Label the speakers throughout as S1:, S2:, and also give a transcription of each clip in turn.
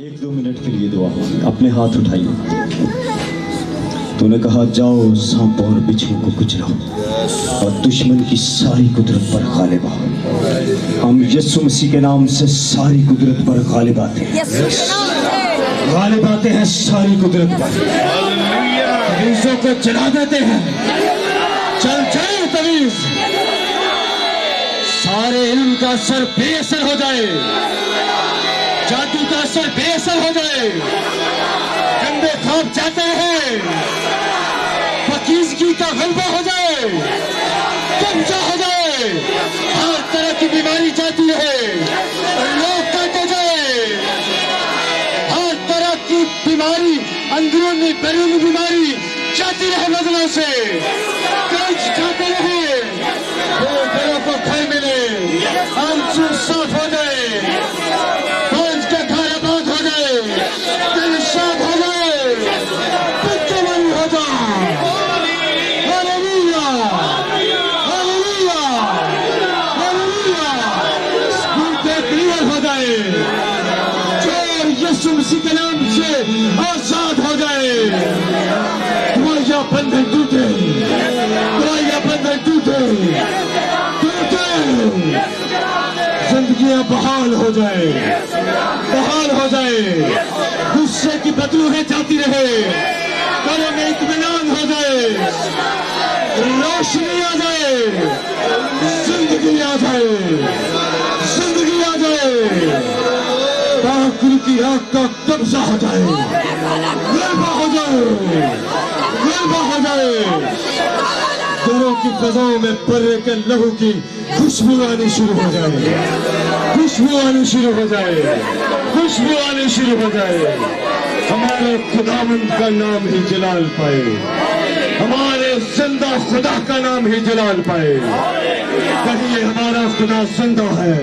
S1: 1-2 minute के लिए दुआ। अपने हाथ उठाइए। तूने कहा जाओ सांप और बिच्छू को कुचलो और दुश्मन की सारी कुदरत पर गालिब आओ। हम यीशु मसीह के नाम से सारी कुदरत पर गालिब आते हैं, गालिब आते हैं सारी कुदरत पर। तवीज़ों को जला देते हैं। चल जाए तवीज़, सारे इल्म का असर बेअसर हो जाए, जादू का असर बेअसर हो जाए, गंदे ख्वाब जाते हैं, पाकीज़गी का गलबा हो जाए, कब्जा हो जाए, हर तरह की बीमारी जाती है, लोग काटे जाए, हर तरह की बीमारी, अंदरूनी बैरूनी बीमारी जाती रहे नजरों से, कर्ज जाते रहे, घरों को घर मिले, आंसू साफ हो जाए, फौज का घर आबाद हो जाए, दिल साफ हो जाए, बच्चे बड़ी हो जाए। Hallelujah, hallelujah, hallelujah. School clear हो जाए, चोर यीशु मसीह के नाम से आजाद हो जाए। दवाइयां बंधन टूटे, दवाइयां बंधन टूटे, जिंदगियां बहाल हो जाए, बहाल हो जाए, गुस्से की बदबूएं जाती रहे, घरों में इत्मीनान हो जाए, रोशनी आ जाए, जिंदगी आ जाए, जिंदगी आ जाए, आखिर की आग का कब्जा हो जाए, गलबा हो जाए, गलबा हो जाए। घरों की फजाओं में पर्रे के लहू की खुशबू आनी शुरू हो जाए, खुशबू आनी शुरू हो जाए, खुशबू आनी शुरू हो जाए। हमारे खुदावंद का नाम ही जलाल पाए, हमारे जिंदा खुदा का नाम ही जलाल पाए। कहिए हमारा खुदा जिंदा है,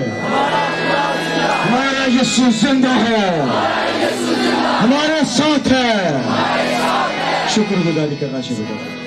S1: हमारा यीशु जिंदा है, हमारे साथ है। शुक्रगुजारी करना शुरू करें।